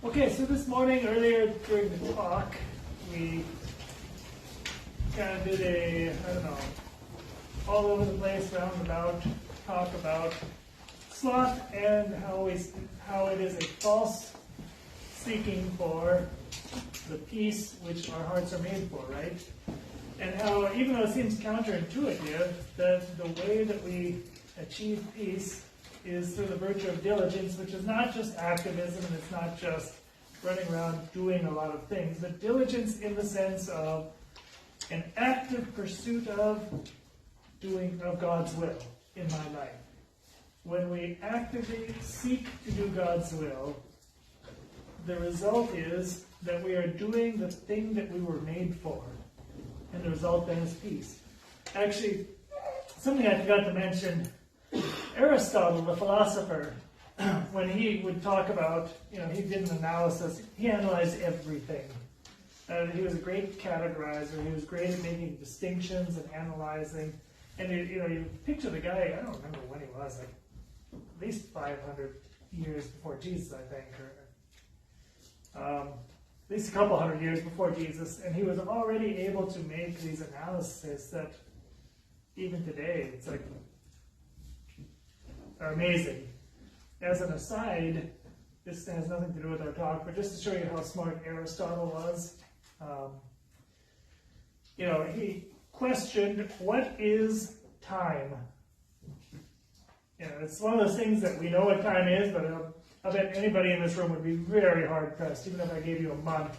Okay, so this morning, earlier during the talk, we kind of did a, all over the place, roundabout talk about sloth and how it is a false seeking for the peace which our hearts are made for, right? And how, even though it seems counterintuitive, that the way that we achieve peace is through the virtue of diligence, which is not just activism and it's not just running around doing a lot of things, but diligence in the sense of an active pursuit of God's will in my life. When we actively seek to do God's will, the result is that we are doing the thing that we were made for. And the result then is peace. Actually, something I forgot to mention, Aristotle, the philosopher, when he would talk about, he did an analysis, he analyzed everything. He was a great categorizer, he was great at making distinctions and analyzing. And you picture the guy, I don't remember when he was, like at least 500 years before Jesus, I think, or at least a couple hundred years before Jesus, and he was already able to make these analyses that even today, it's like, are amazing. As an aside, this has nothing to do with our talk, but just to show you how smart Aristotle was, he questioned, what is time? It's one of those things that we know what time is, but I bet anybody in this room would be very hard-pressed, even if I gave you a month,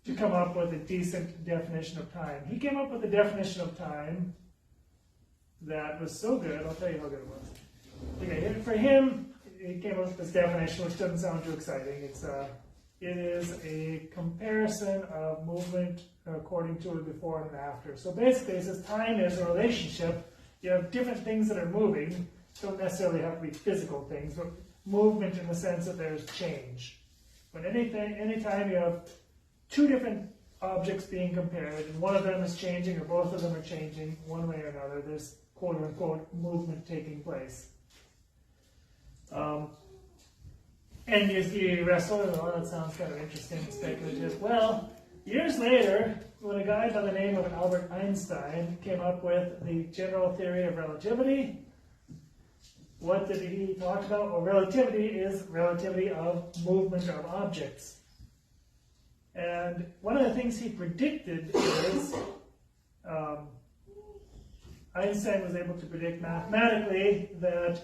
to come up with a decent definition of time. He came up with a definition of time that was so good, I'll tell you how good it was. Okay, for him, he came up with this definition, which doesn't sound too exciting. It is a comparison of movement according to a before and an after. So basically, it says time is a relationship. You have different things that are moving, don't necessarily have to be physical things, but movement in the sense that there's change. But anytime you have two different objects being compared, and one of them is changing, or both of them are changing, one way or another, there's quote-unquote movement taking place. And you wrestle, that sounds kind of interesting and speculative. Well, years later, when a guy by the name of Albert Einstein came up with the general theory of relativity, what did he talk about? Well, relativity is relativity of movement of objects. And one of the things he predicted is, Einstein was able to predict mathematically that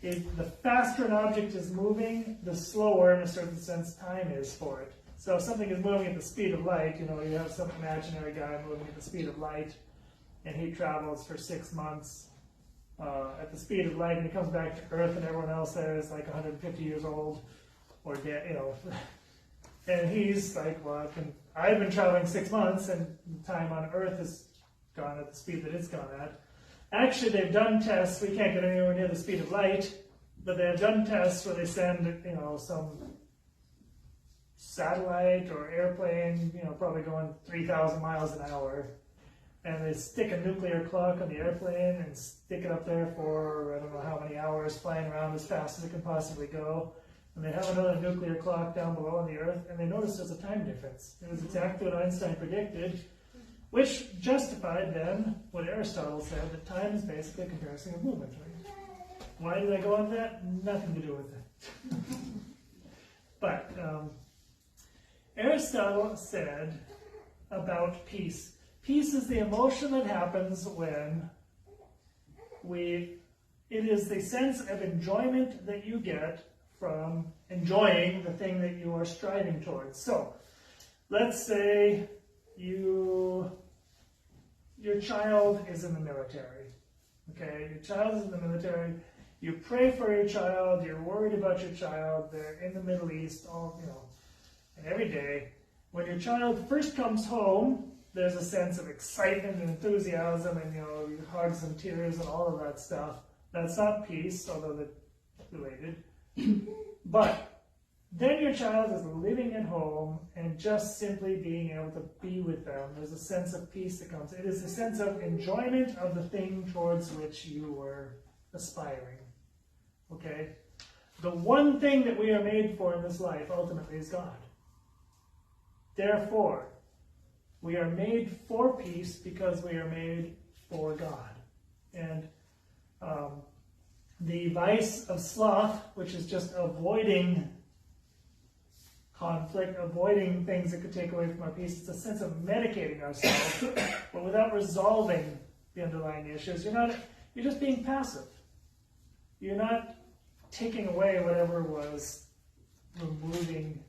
the faster an object is moving, the slower, in a certain sense, time is for it. So if something is moving at the speed of light, you have some imaginary guy moving at the speed of light, and he travels for 6 months at the speed of light, and he comes back to Earth, and everyone else there is like 150 years old, or dead, And he's like, well, I've been traveling 6 months, and time on Earth has gone at the speed that it's gone at. Actually, they've done tests. We can't get anywhere near the speed of light, but they've done tests where they send, some satellite or airplane, probably going 3,000 miles an hour, and they stick a nuclear clock on the airplane and stick it up there for I don't know how many hours, flying around as fast as it can possibly go. And they have another nuclear clock down below on the Earth, and they notice there's a time difference. It was exactly what Einstein predicted, which justified then what Aristotle said, that time is basically a comparison of movement. Right? Why did I go on that? Nothing to do with it. But Aristotle said about peace. Peace is the emotion that happens when it is the sense of enjoyment that you get from enjoying the thing that you are striving towards. So, let's say your child is in the military. Okay, your child is in the military. You pray for your child. You're worried about your child. They're in the Middle East. And every day, when your child first comes home, there's a sense of excitement and enthusiasm, and hugs and tears and all of that stuff. That's not peace, although they're related. But then your child is living at home and just simply being able to be with them. There's a sense of peace that comes. It is a sense of enjoyment of the thing towards which you were aspiring. Okay? The one thing that we are made for in this life ultimately is God. Therefore, we are made for peace because we are made for God. And the vice of sloth, which is just avoiding conflict, avoiding things that could take away from our peace, it's a sense of medicating ourselves, but without resolving the underlying issues. You're just being passive. You're not taking away whatever was removing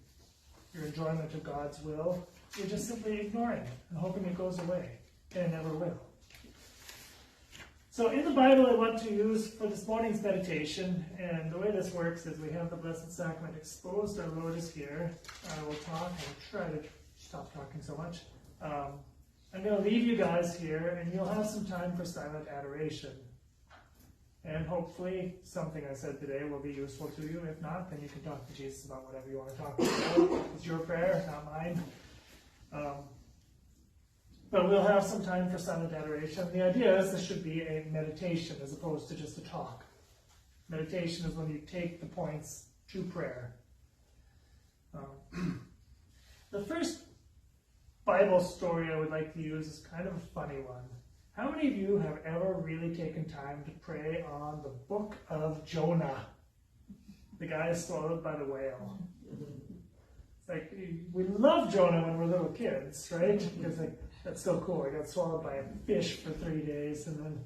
your enjoyment of God's will. You're just simply ignoring it and hoping it goes away, and it never will. So in the Bible I want to use for this morning's meditation, and the way this works is we have the Blessed Sacrament exposed, our Lord is here. I will talk, I'll try to stop talking so much. I'm going to leave you guys here, and you'll have some time for silent adoration. And hopefully something I said today will be useful to you. If not, then you can talk to Jesus about whatever you want to talk about. It's your prayer, not mine. But we'll have some time for silent adoration. The idea is this should be a meditation as opposed to just a talk. Meditation is when you take the points to prayer. The first Bible story I would like to use is kind of a funny one. How many of you have ever really taken time to pray on the book of Jonah? The guy swallowed by the whale. It's like, we love Jonah when we're little kids, right? Because like, that's so cool. He got swallowed by a fish for 3 days and then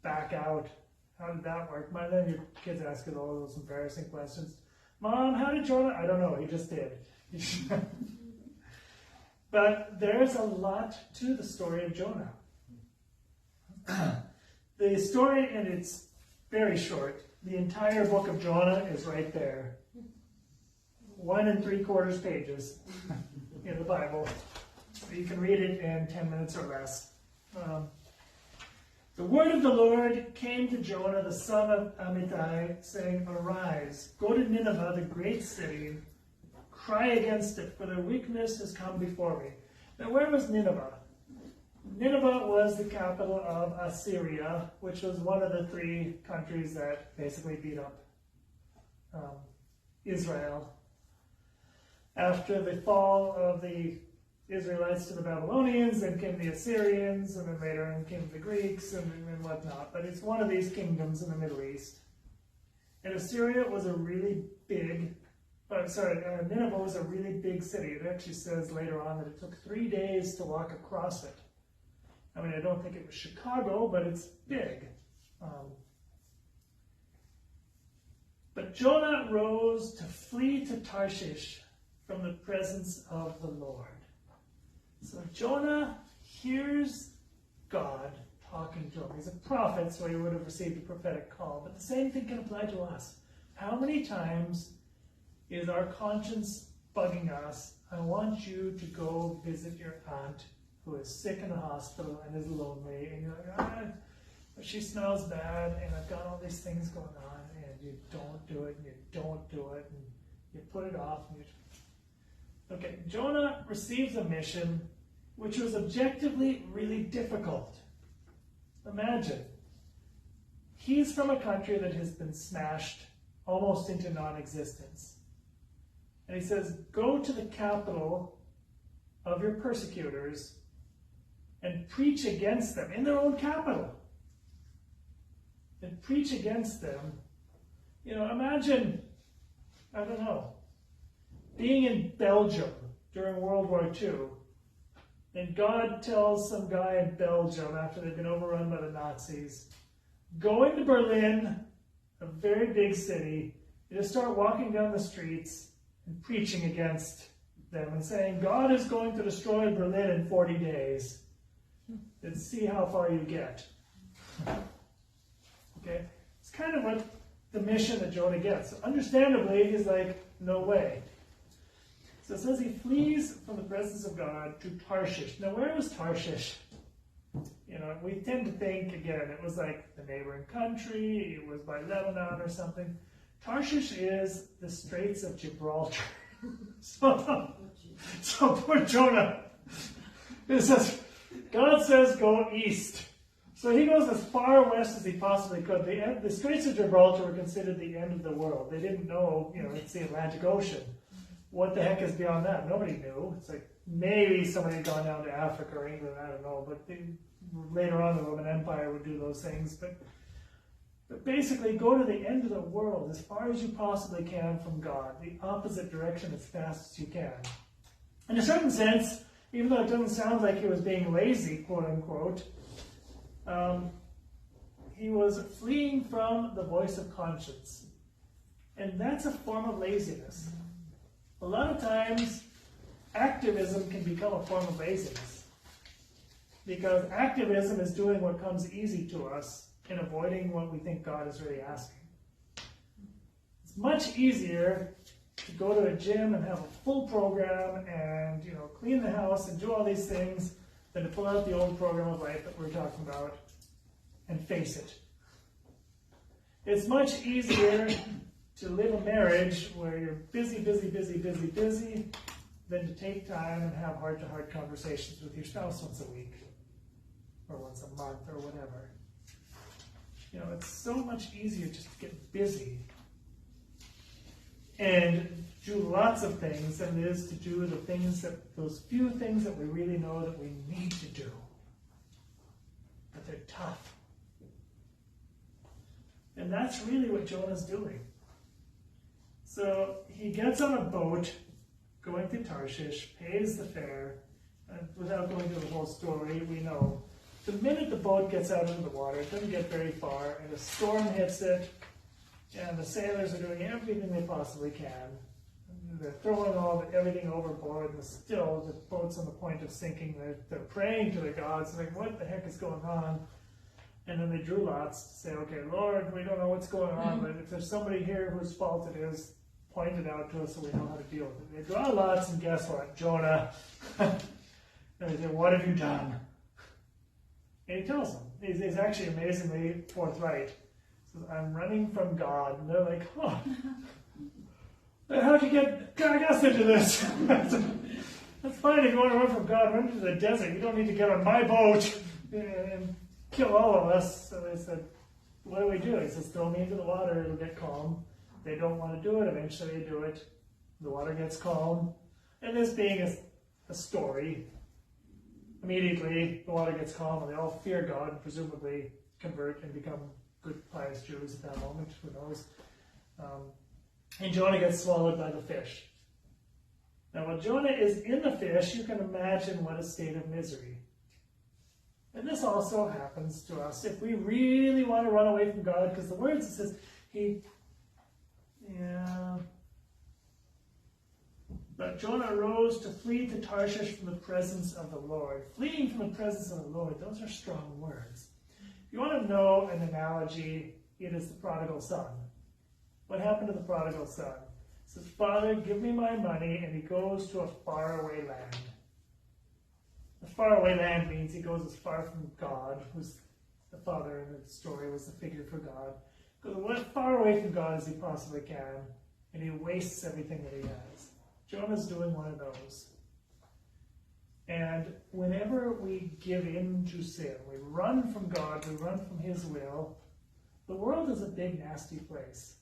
back out. How did that work? Then your kids ask you all those embarrassing questions. Mom, how did Jonah? I don't know. He just did. But there's a lot to the story of Jonah. The story, and it's very short. The entire book of Jonah is right there. 1 3/4 pages in the Bible. You can read it in 10 minutes or less. The word of the Lord came to Jonah, the son of Amittai, saying, "Arise, go to Nineveh, the great city, cry against it, for their weakness has come before me." Now, where was Nineveh? Nineveh was the capital of Assyria, which was one of the 3 countries that basically beat up Israel. After the fall of the Israelites to the Babylonians, then came the Assyrians, and then later on came the Greeks and whatnot. But it's one of these kingdoms in the Middle East. And Assyria was a really big, Nineveh was a really big city. It actually says later on that it took 3 days to walk across it. I mean, I don't think it was Chicago, but it's big. But Jonah rose to flee to Tarshish from the presence of the Lord. So Jonah hears God talking to him. He's a prophet, so he would have received a prophetic call. But the same thing can apply to us. How many times is our conscience bugging us? I want you to go visit your aunt who is sick in the hospital and is lonely. And you're like, she smells bad, and I've got all these things going on, and you don't do it, and you don't do it, and you put it off. And Okay, Jonah receives a mission which was objectively really difficult. Imagine, he's from a country that has been smashed almost into non-existence. And he says, go to the capital of your persecutors and preach against them in their own capital. And preach against them. You know, imagine, I don't know, being in Belgium during World War II, and God tells some guy in Belgium, after they've been overrun by the Nazis, go into Berlin, a very big city, and just start walking down the streets and preaching against them and saying, God is going to destroy Berlin in 40 days. And see how far you get. Okay? It's kind of what the mission that Jonah gets. So understandably, he's like, no way. So it says he flees from the presence of God to Tarshish. Now, where was Tarshish? You know, we tend to think, again, it was like the neighboring country, it was by Lebanon or something. Tarshish is the Straits of Gibraltar. So poor Jonah. It says, God says go east. So he goes as far west as he possibly could. The Straits of Gibraltar were considered the end of the world. They didn't know, it's the Atlantic Ocean. What the heck is beyond that? Nobody knew. It's like maybe somebody had gone down to Africa or England, I don't know. But later on, the Roman Empire would do those things. But basically, go to the end of the world as far as you possibly can from God, the opposite direction as fast as you can. In a certain sense, even though it doesn't sound like he was being lazy, quote unquote, he was fleeing from the voice of conscience. And that's a form of laziness. A lot of times, activism can become a form of laziness. Because activism is doing what comes easy to us and avoiding what we think God is really asking. It's much easier to go to a gym and have a full program and clean the house and do all these things than to pull out the old program of life that we're talking about and face it. It's much easier to live a marriage where you're busy than to take time and have heart-to-heart conversations with your spouse once a week or once a month or whatever. It's so much easier just to get busy and do lots of things than it is to do those few things that we really know that we need to do. But they're tough. And that's really what Jonah's doing. So he gets on a boat going to Tarshish, pays the fare, and without going through the whole story, we know the minute the boat gets out into the water, it doesn't get very far, and a storm hits it, and the sailors are doing everything they possibly can. They're throwing everything overboard, and still the boat's on the point of sinking. They're praying to the gods, like, what the heck is going on? And then they drew lots to say, okay, Lord, we don't know what's going on, but if there's somebody here whose fault it is, point it out to us so we know how to deal with it. They draw lots, and guess what? Jonah. And they say, what have you done? And he tells them. He's actually amazingly forthright. He says, I'm running from God. And they're like, oh, how'd you get us into this? That's fine if you want to run from God, run into the desert. You don't need to get on my boat and kill all of us. So they said, what do? He says, throw me into the water, it'll get calm. They don't want to do it, eventually they do it. The water gets calm. And this being a story, immediately the water gets calm and they all fear God and presumably convert and become good, pious Jews at that moment, who knows. And Jonah gets swallowed by the fish. Now when Jonah is in the fish, you can imagine what a state of misery. And this also happens to us if we really want to run away from God, because the words it says, But Jonah arose to flee to Tarshish from the presence of the Lord. Fleeing from the presence of the Lord, those are strong words. If you want to know an analogy, it is the prodigal son. What happened to the prodigal son? He says, Father, give me my money, and he goes to a faraway land. The faraway land means he goes as far from God, who's the father in the story, was the figure for God. Goes as far away from God as he possibly can, and he wastes everything that he has. Jonah's doing one of those. And whenever we give in to sin, we run from God, we run from his will, the world is a big, nasty place.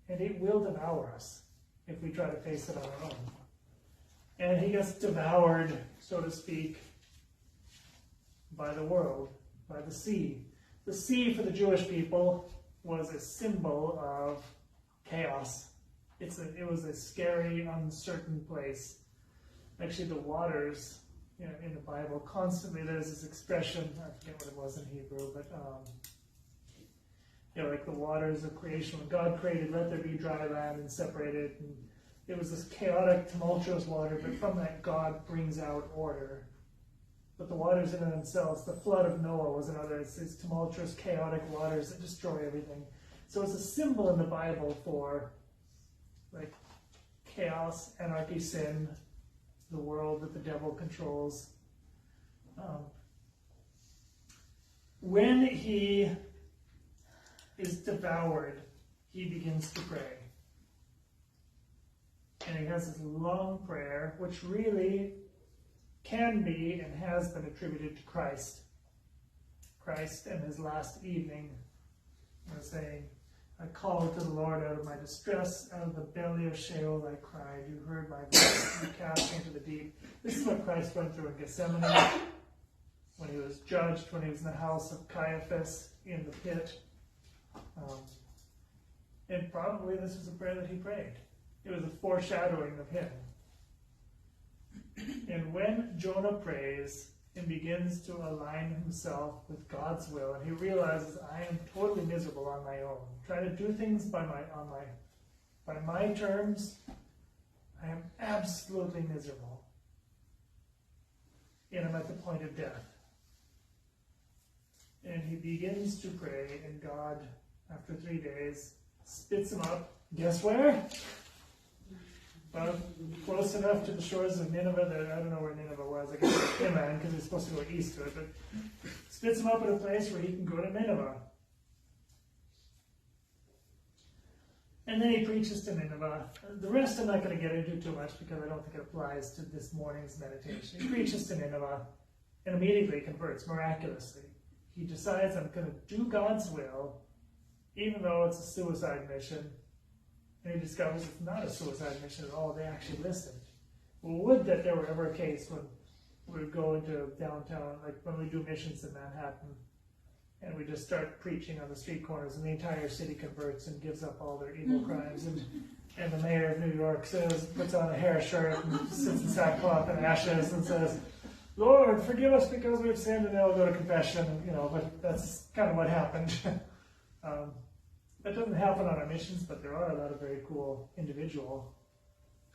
And it will devour us if we try to face it on our own. And he gets devoured, so to speak, by the world, by the sea. The sea for the Jewish people was a symbol of chaos. It was a scary, uncertain place. Actually, the waters, in the Bible, constantly there's this expression, I forget what it was in Hebrew, but like the waters of creation. When God created, let there be dry land and separated. And it was this chaotic, tumultuous water, but from that God brings out order. But the waters in themselves, the flood of Noah was another. It's these tumultuous, chaotic waters that destroy everything. So it's a symbol in the Bible for chaos, anarchy, sin, the world that the devil controls. When he is devoured, he begins to pray. And he has this long prayer, which really can be and has been attributed to Christ. Christ in his last evening was saying, I called to the Lord out of my distress, out of the belly of Sheol I cried. You heard my voice, you cast me into the deep. This is what Christ went through in Gethsemane, when he was judged, when he was in the house of Caiaphas, in the pit. And probably this was a prayer that he prayed. It was a foreshadowing of him. And when Jonah prays and begins to align himself with God's will, and he realizes, I am totally miserable on my own, trying to do things by my terms, I am absolutely miserable. And I'm at the point of death. And he begins to pray, and God, after 3 days, spits him up. Guess where? Well, close enough to the shores of Nineveh that I don't know where Nineveh was. I guess it's inland because he's supposed to go east to it. But spits him up at a place where he can go to Nineveh. And then he preaches to Nineveh. The rest I'm not going to get into too much because I don't think it applies to this morning's meditation. He preaches to Nineveh and immediately converts miraculously. He decides, I'm going to do God's will, even though it's a suicide mission. And he discovers it's not a suicide mission at all. They actually listened. Well, would that there were ever a case when we would go into downtown, like when we do missions in Manhattan, and we just start preaching on the street corners, and the entire city converts and gives up all their evil crimes. And the mayor of New York puts on a hair shirt and sits in sackcloth and ashes and says, Lord, forgive us because we've sinned, and they'll go to confession. But that's kind of what happened. That doesn't happen on our missions, but there are a lot of very cool individual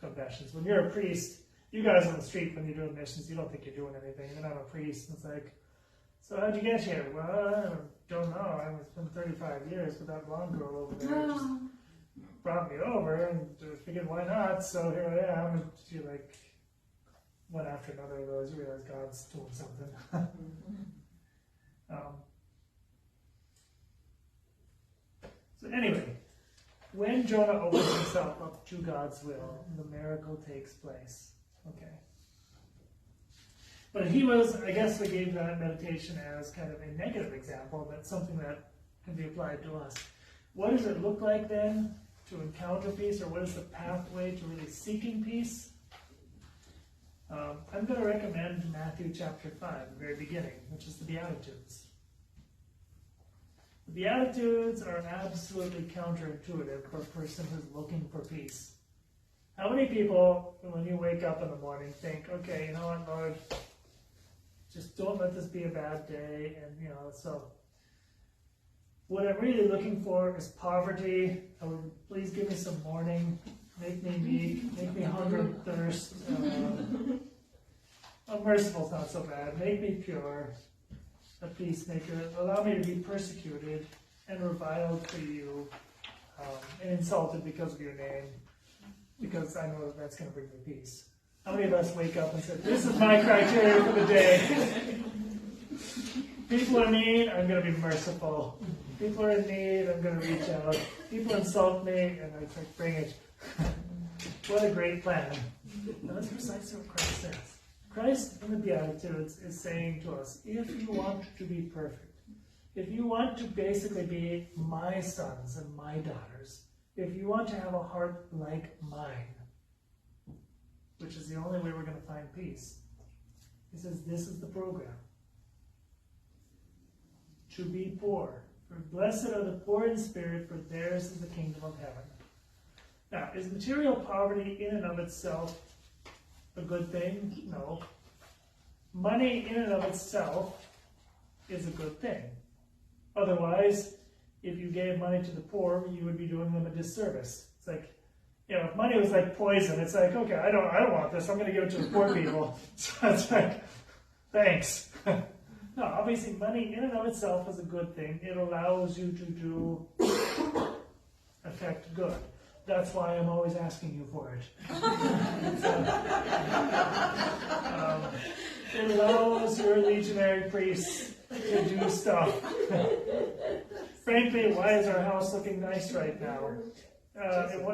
confessions. When you're a priest, you guys on the street, when you're doing missions, you don't think you're doing anything. Then I'm a priest, and it's like, so how'd you get here? Well, I don't know. It's been 35 years with that blonde girl over there. Just brought me over, and I figured, why not? So here I am. And she one after another of those, you realize God's doing something. So anyway, when Jonah opens himself up to God's will, the miracle takes place. Okay. But I guess we gave that meditation as kind of a negative example, but something that can be applied to us. What does it look like then to encounter peace, or what is the pathway to really seeking peace? I'm going to recommend Matthew chapter 5, the very beginning, which is the Beatitudes. The Beatitudes are absolutely counterintuitive for a person who's looking for peace. How many people, when you wake up in the morning, think, okay, you know what, Lord, just don't let this be a bad day, and, so what I'm really looking for is poverty. Please give me some mourning, make me meek, make me hunger and thirst. Merciful's not so bad, make me pure, a peacemaker, allow me to be persecuted and reviled for you, and insulted because of your name, because I know that's going to bring me peace. How many of us wake up and say, this is my criteria for the day? People are in need, I'm going to be merciful. People are in need, I'm going to reach out. People insult me, and I think, bring it. What a great plan. Now, that's precisely what Christ says. Christ in the Beatitudes is saying to us, if you want to be perfect, if you want to basically be my sons and my daughters, if you want to have a heart like mine, which is the only way we're going to find peace, he says this is the program. To be poor. For blessed are the poor in spirit, for theirs is the kingdom of heaven. Now, is material poverty in and of itself a good thing? No. Money in and of itself is a good thing. Otherwise, if you gave money to the poor, you would be doing them a disservice. It's like, if money was like poison, it's like, okay, I don't want this, I'm going to give it to the poor people. So it's like, thanks. No, obviously money in and of itself is a good thing. It allows you to affect good. That's why I'm always asking you for it. It allows your legionary priests to do stuff. Frankly, why is our house looking nice right now?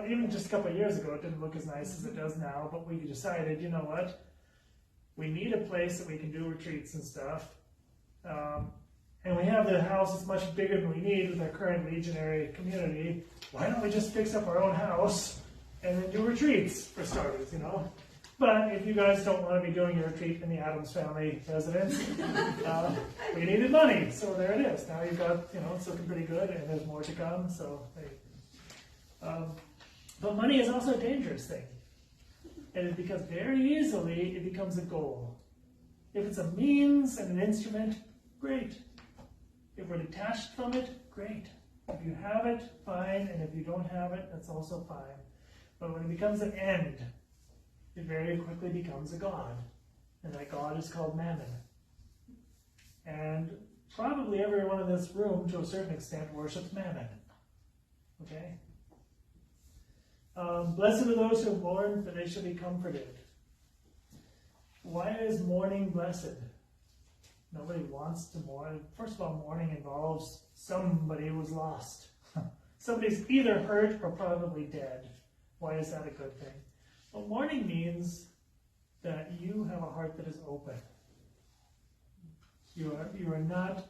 Even just a couple of years ago, it didn't look as nice as it does now, but we decided, you know what? We need a place that we can do retreats and stuff. and we have the house that's much bigger than we need with our current legionary community, why don't we just fix up our own house and then do retreats for starters, you know? But if you guys don't want to be doing your retreat in the Adams family residence, we needed money, so there it is. Now you've got, you know, it's looking pretty good, and there's more to come. So, but money is also a dangerous thing, and it becomes very easily it becomes a goal. If it's a means and an instrument, great. If we're detached from it, great. If you have it, fine, and if you don't have it, that's also fine. But when it becomes an end, it very quickly becomes a god, and that god is called mammon. And probably everyone in this room, to a certain extent, worships mammon. Okay? Blessed are those who mourn, for they shall be comforted. Why is mourning blessed? Nobody wants to mourn. First of all, mourning involves somebody who was lost. Somebody's either hurt or probably dead. Why is that a good thing? Well, mourning means that you have a heart that is open. You are not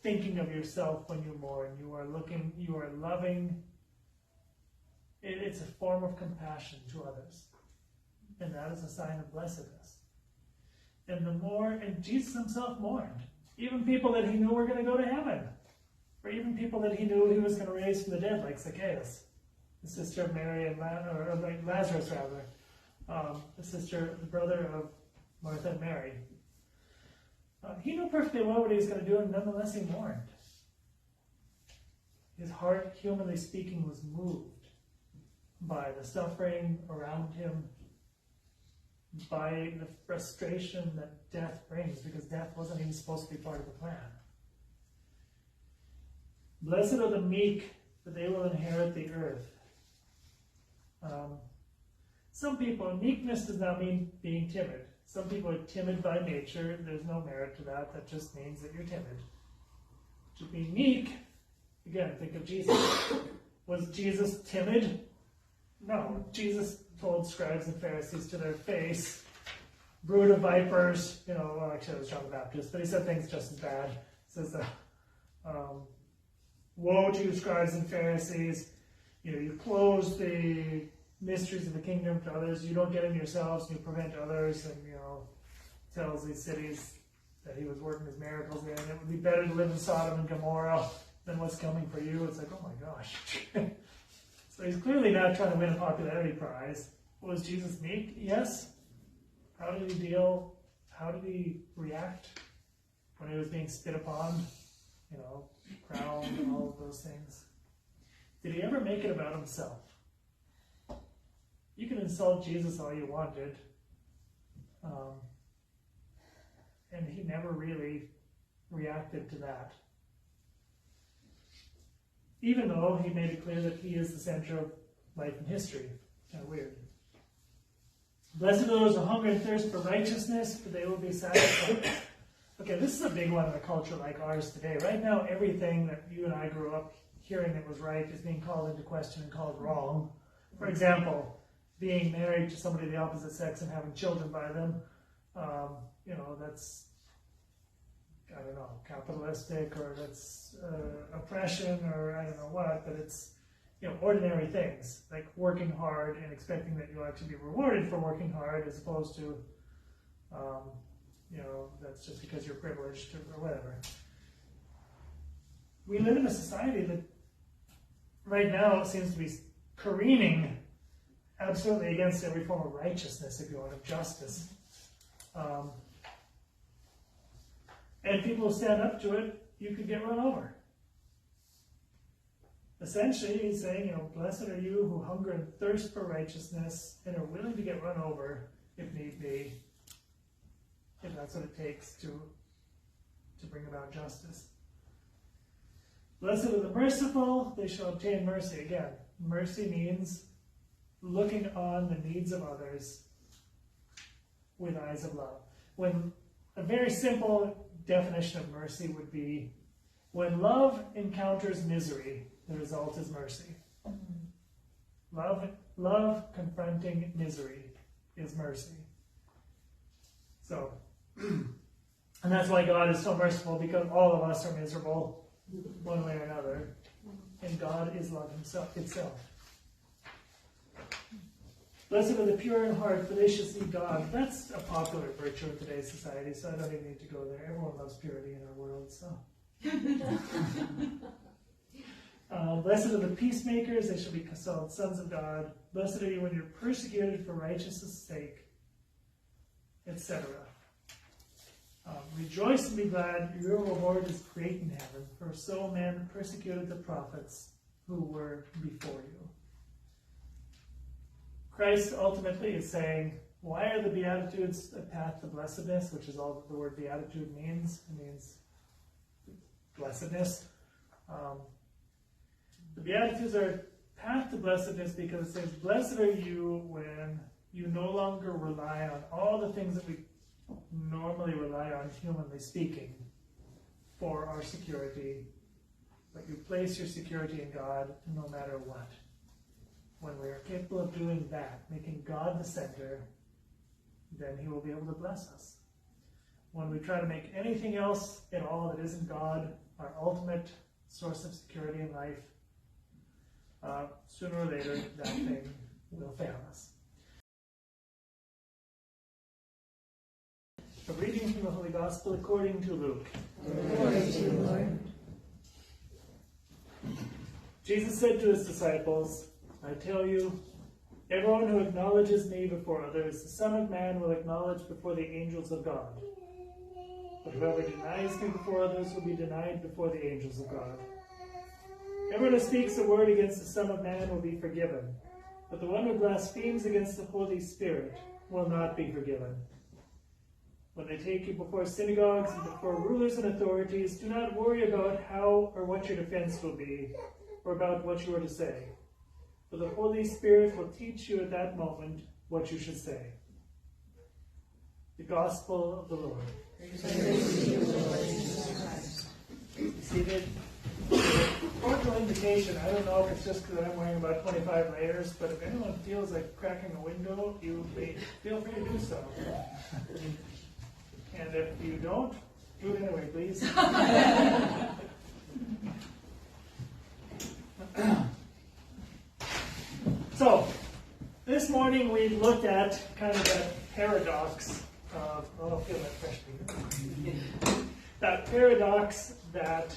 thinking of yourself when you mourn. You are looking, you are loving. It's a form of compassion to others. And that is a sign of blessedness. And and Jesus himself mourned. Even people that he knew were going to go to heaven. Or even people that he knew he was going to raise from the dead, like Zacchaeus. The sister of Mary and Lazarus, rather. The brother of Martha and Mary. He knew perfectly well what he was going to do, and nonetheless he mourned. His heart, humanly speaking, was moved by the suffering around him, by the frustration that death brings, because death wasn't even supposed to be part of the plan. Blessed are the meek, for they will inherit the earth. Some people, meekness does not mean being timid. Some people are timid by nature. There's no merit to that. That just means that you're timid. To be meek, again, think of Jesus. Was Jesus timid? No. Jesus told scribes and Pharisees to their face, brood of vipers, you know, well, actually it was John the Baptist, but he said things just as bad. He says, woe to you, scribes and Pharisees, you know, you close the mysteries of the kingdom to others, you don't get in yourselves, you prevent others, and, you know, tells these cities that he was working his miracles in. It would be better to live in Sodom and Gomorrah than what's coming for you. It's like, oh my gosh. So he's clearly not trying to win a popularity prize. Was Jesus meek? Yes. How did he deal? How did he react when he was being spit upon? You know, crowned and all of those things. Did he ever make it about himself? You can insult Jesus all you wanted. And he never really reacted to that. Even though he made it clear that he is the center of life and history. Kind of weird. Blessed are those who hunger and thirst for righteousness, for they will be satisfied. Okay, this is a big one in a culture like ours today. Right now, everything that you and I grew up hearing that was right is being called into question and called wrong. For example, being married to somebody of the opposite sex and having children by them, you know, that's, I don't know, capitalistic, or that's oppression, or I don't know what, but it's, you know, ordinary things, like working hard and expecting that you'll actually be rewarded for working hard, as opposed to, you know, that's just because you're privileged or whatever. We live in a society that right now seems to be careening absolutely against every form of righteousness, if you want, of justice. And people who stand up to it, you could get run over. Essentially, he's saying, you know, blessed are you who hunger and thirst for righteousness and are willing to get run over, if need be, if that's what it takes to bring about justice. Blessed are the merciful, they shall obtain mercy. Again, mercy means looking on the needs of others with eyes of love. When a very simple definition of mercy would be, when love encounters misery, the result is mercy. Love confronting misery is mercy. So, And that's why God is so merciful, because all of us are miserable one way or another. And God is love itself. Blessed are the pure in heart, for they shall see God. That's a popular virtue of today's society, so I don't even need to go there. Everyone loves purity in our world, so. Blessed are the peacemakers, they shall be called sons of God. Blessed are you when you're persecuted for righteousness' sake, etc. Rejoice and be glad, your reward is great in heaven, for so men persecuted the prophets who were before you. Christ ultimately is saying, why are the Beatitudes a path to blessedness, which is all that the word beatitude means. It means blessedness. The Beatitudes are a path to blessedness because it says, blessed are you when you no longer rely on all the things that we normally rely on, humanly speaking, for our security, but you place your security in God no matter what. When we are capable of doing that, making God the center, then He will be able to bless us. When we try to make anything else at all that isn't God our ultimate source of security in life, sooner or later that thing will fail us. A reading from the Holy Gospel according to Luke. Glory to you, Lord. Jesus said to his disciples, I tell you, everyone who acknowledges me before others, the Son of Man will acknowledge before the angels of God. But whoever denies me before others will be denied before the angels of God. Everyone who speaks a word against the Son of Man will be forgiven, but the one who blasphemes against the Holy Spirit will not be forgiven. When they take you before synagogues and before rulers and authorities, do not worry about how or what your defense will be, or about what you are to say. For the Holy Spirit will teach you at that moment what you should say. The Gospel of the Lord. Praise to you, Lord Jesus Christ. Seated. Cordial invitation. I don't know if it's just because I'm wearing about 25 layers, but if anyone feels like cracking a window, you may feel free to do so. And if you don't, do it anyway, please. So, this morning we looked at kind of that paradox of, I'll feel that fresh finger. That paradox that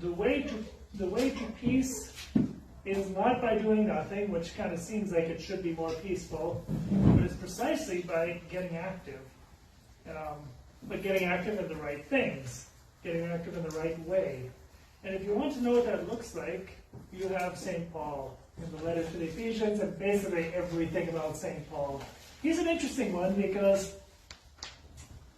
the way to peace is not by doing nothing, which kind of seems like it should be more peaceful, but it's precisely by getting active. But getting active in the right things, getting active in the right way. And if you want to know what that looks like, you have St. Paul in the letter to the Ephesians and basically everything about St. Paul. He's an interesting one because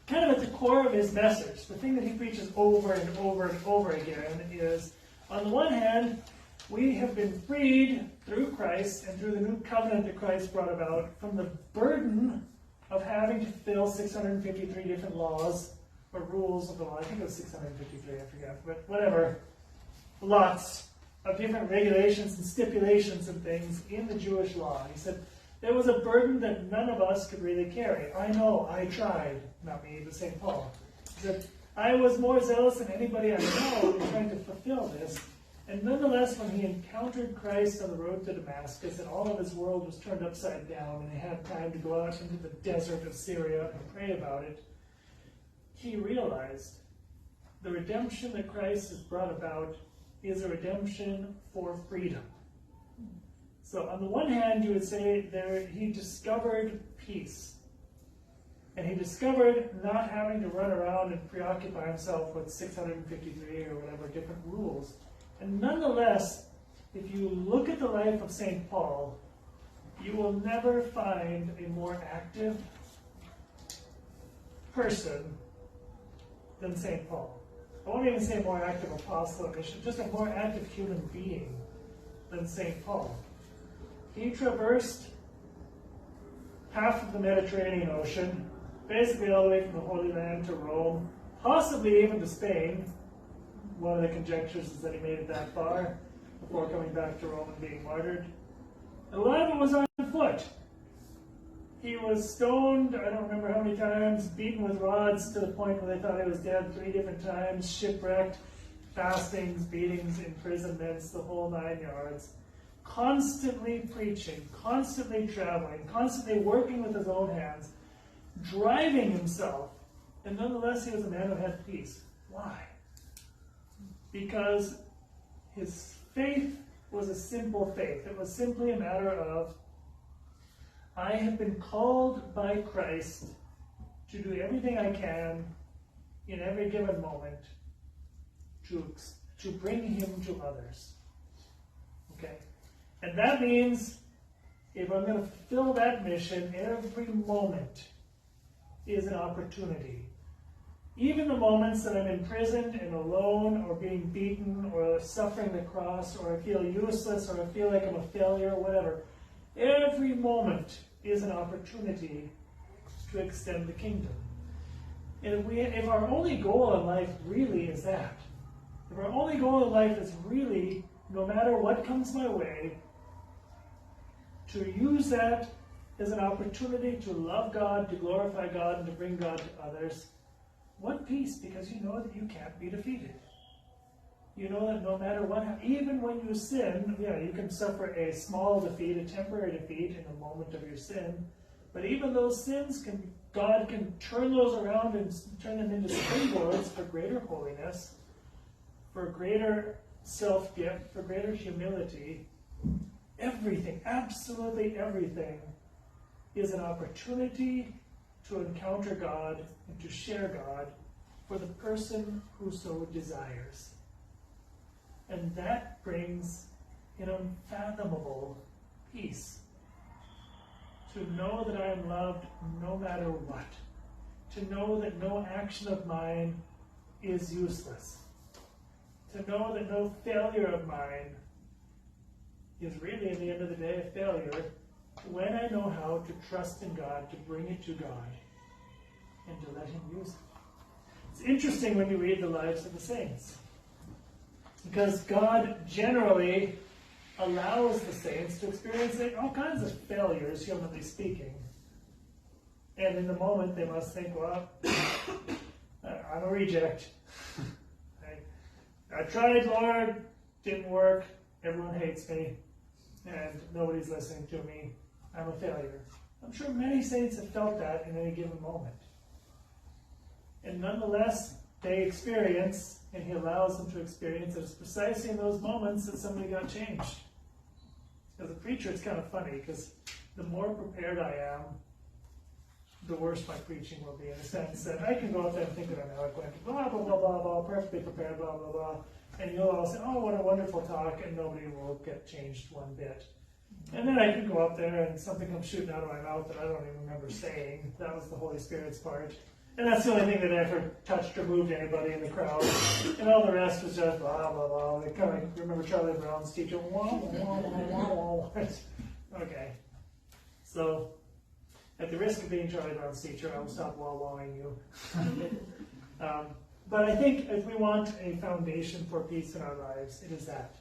kind of at the core of his message, the thing that he preaches over and over and over again is, on the one hand, we have been freed through Christ and through the new covenant that Christ brought about from the burden of having to fulfill 653 different laws or rules of the law. I think it was 653, I forget, but whatever. Lots of different regulations and stipulations and things in the Jewish law. He said, there was a burden that none of us could really carry. I know, I tried. Not me, but St. Paul. He said, I was more zealous than anybody I know in trying to fulfill this. And nonetheless, when he encountered Christ on the road to Damascus and all of his world was turned upside down and he had time to go out into the desert of Syria and pray about it, he realized the redemption that Christ has brought about is a redemption for freedom. So on the one hand, you would say there he discovered peace. And he discovered not having to run around and preoccupy himself with 653 or whatever different rules. And nonetheless, if you look at the life of St. Paul, you will never find a more active person than St. Paul. I won't even say more active apostle or mission, just a more active human being than St. Paul. He traversed half of the Mediterranean Ocean, basically all the way from the Holy Land to Rome, possibly even to Spain. One of the conjectures is that he made it that far before coming back to Rome and being martyred. And a lot of it was on foot. He was stoned, I don't remember how many times, beaten with rods to the point where they thought he was dead 3 different times, shipwrecked, fastings, beatings, imprisonments, the whole 9 yards. Constantly preaching, constantly traveling, constantly working with his own hands, driving himself, and nonetheless he was a man who had peace. Why? Because his faith was a simple faith. It was simply a matter of, I have been called by Christ to do everything I can in every given moment to bring him to others. Okay? And that means if I'm going to fulfill that mission, every moment is an opportunity. Even the moments that I'm imprisoned and alone or being beaten or suffering the cross or I feel useless or I feel like I'm a failure or whatever, every moment is an opportunity to extend the kingdom. And if our only goal in life really is that, if our only goal in life is really, no matter what comes my way, to use that as an opportunity to love God, to glorify God, and to bring God to others, what peace, because you know that you can't be defeated. You know that no matter what, even when you sin, yeah, you can suffer a small defeat, a temporary defeat in the moment of your sin, but even those sins, God can turn those around and turn them into springboards for greater holiness, for greater self-gift, for greater humility. Everything, absolutely everything, is an opportunity to encounter God and to share God for the person who so desires. And that brings an unfathomable peace. To know that I am loved no matter what. To know that no action of mine is useless. To know that no failure of mine is really, at the end of the day, a failure when I know how to trust in God, to bring it to God, and to let him use it. It's interesting when you read the lives of the saints, because God generally allows the saints to experience all kinds of failures, humanly speaking. And in the moment, they must think, well, I'm a reject. I tried, Lord, didn't work, everyone hates me, and nobody's listening to me. I'm a failure. I'm sure many saints have felt that in any given moment. And nonetheless, they experience, and he allows them to experience, that it's precisely in those moments that somebody got changed. As a preacher, it's kind of funny, because the more prepared I am, the worse my preaching will be, in the sense that I can go out there and think that I'm eloquent, blah, blah, blah, blah, blah, perfectly prepared, blah, blah, blah, and you'll all say, oh, what a wonderful talk, and nobody will get changed one bit. And then I can go up there and something comes shooting out of my mouth that I don't even remember saying. That was the Holy Spirit's part. And that's the only thing that ever touched or moved anybody in the crowd. And all the rest was just blah, blah, blah. They kind of remember Charlie Brown's teacher. Wah, wah, wah, wah. Okay. So, at the risk of being Charlie Brown's teacher, I will stop wah-wahing you. But I think if we want a foundation for peace in our lives, it is that.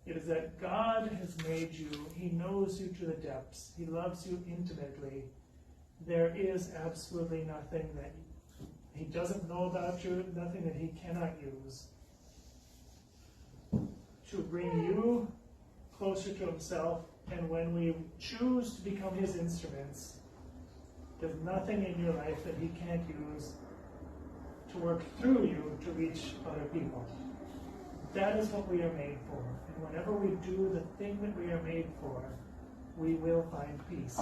It is that God has made you. He knows you to the depths. He loves you intimately. There is absolutely nothing that he doesn't know about you, nothing that he cannot use to bring you closer to himself. And when we choose to become his instruments, there's nothing in your life that he can't use to work through you to reach other people. That is what we are made for. And whenever we do the thing that we are made for, we will find peace.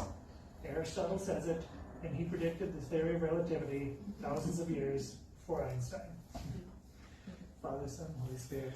Aristotle says it, and he predicted this theory of relativity thousands of years before Einstein. Father, Son, Holy Spirit.